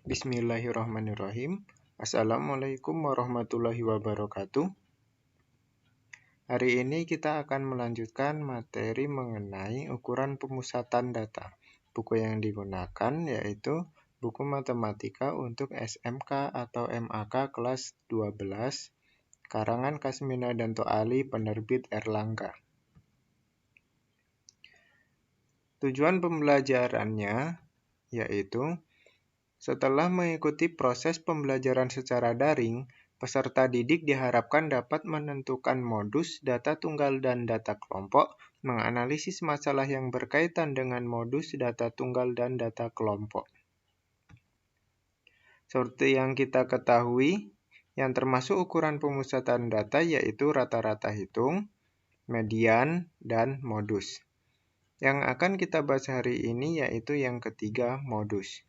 Bismillahirrahmanirrahim. Assalamualaikum warahmatullahi wabarakatuh. Hari ini kita akan melanjutkan materi mengenai ukuran pemusatan data. Buku yang digunakan yaitu buku matematika untuk SMK atau MAK kelas 12, karangan Kasmina Danto Ali, penerbit Erlangga. Tujuan pembelajarannya yaitu setelah mengikuti proses pembelajaran secara daring, peserta didik diharapkan dapat menentukan modus data tunggal dan data kelompok, menganalisis masalah yang berkaitan dengan modus data tunggal dan data kelompok. Seperti yang kita ketahui, yang termasuk ukuran pemusatan data yaitu rata-rata hitung, median, dan modus. Yang akan kita bahas hari ini yaitu yang ketiga, modus.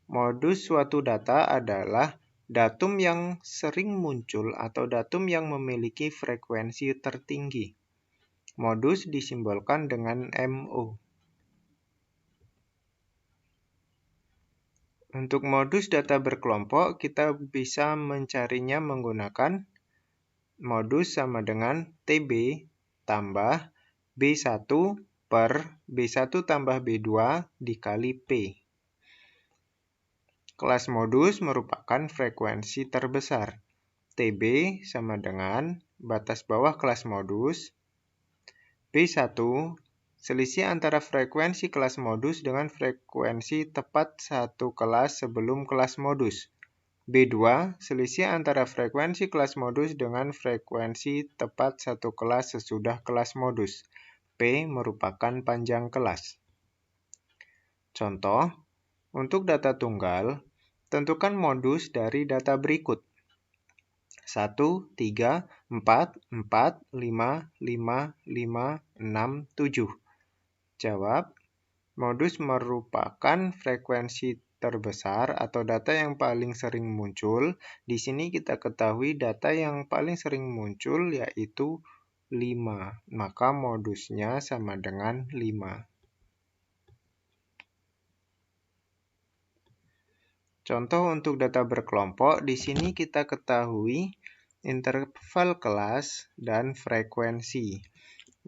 Modus suatu data adalah datum yang sering muncul atau datum yang memiliki frekuensi tertinggi. Modus disimbolkan dengan MO. Untuk modus data berkelompok, kita bisa mencarinya menggunakan modus sama dengan TB tambah B1 per B1 tambah B2 dikali P. Kelas modus merupakan frekuensi terbesar. TB sama dengan batas bawah kelas modus. B1, selisih antara frekuensi kelas modus dengan frekuensi tepat satu kelas sebelum kelas modus. B2, selisih antara frekuensi kelas modus dengan frekuensi tepat satu kelas sesudah kelas modus. P merupakan panjang kelas. Contoh, untuk data tunggal, tentukan modus dari data berikut. 1, 3, 4, 4, 5, 5, 5, 6, 7. Jawab, modus merupakan frekuensi terbesar atau data yang paling sering muncul. Di sini kita ketahui data yang paling sering muncul yaitu 5. Maka modusnya sama dengan 5. Contoh untuk data berkelompok, di sini kita ketahui interval kelas dan frekuensi.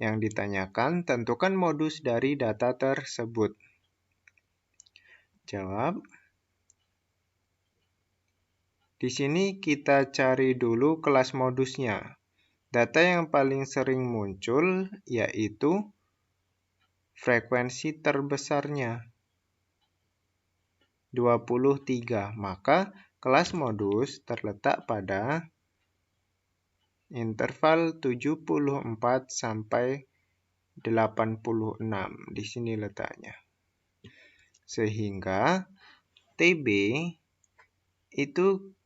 Yang ditanyakan, tentukan modus dari data tersebut. Jawab. Di sini kita cari dulu kelas modusnya. Data yang paling sering muncul yaitu frekuensi terbesarnya. 23, maka kelas modus terletak pada interval 74 sampai 86. Di sini letaknya. Sehingga TB itu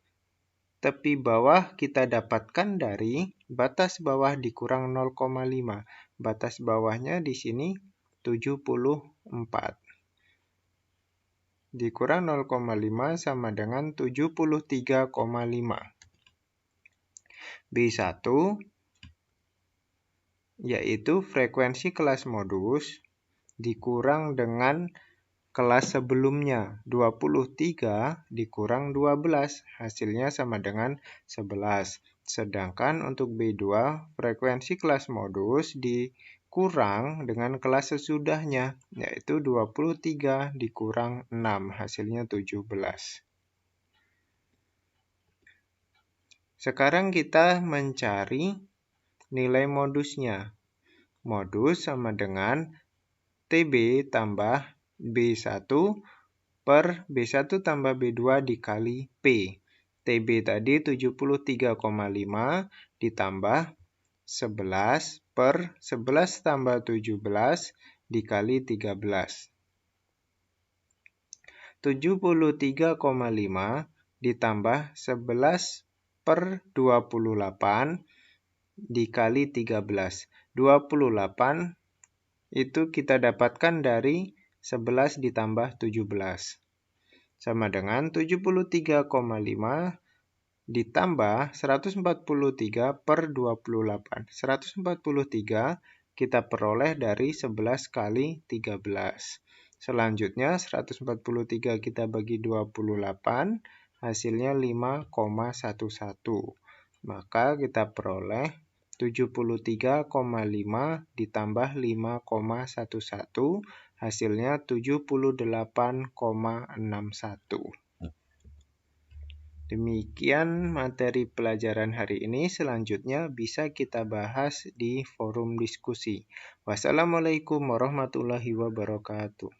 tepi bawah kita dapatkan dari batas bawah dikurang 0,5. Batas bawahnya di sini 74. Dikurang 0,5 sama dengan 73,5. B1 yaitu frekuensi kelas modus dikurang dengan kelas sebelumnya. 23 dikurang 12, hasilnya sama dengan 11. Sedangkan untuk B2, frekuensi kelas modus dikurang dengan kelas sesudahnya, yaitu 23 dikurang 6, hasilnya 17. Sekarang kita mencari nilai modusnya. Modus sama dengan TB tambah B1 per B1 tambah B2 dikali P. TB tadi 73,5 ditambah 11 per 11 tambah 17 dikali 13. 73,5 ditambah 11 per 28 dikali 13. 28 itu kita dapatkan dari 11 ditambah 17. Sama dengan 73,5 ditambah 143 per 28. 143 kita peroleh dari 11 kali 13. Selanjutnya 143 kita bagi 28, hasilnya 5,11. Maka kita peroleh 73,5 ditambah 5,11, hasilnya 78,61. Demikian materi pelajaran hari ini. Selanjutnya bisa kita bahas di forum diskusi. Wassalamualaikum warahmatullahi wabarakatuh.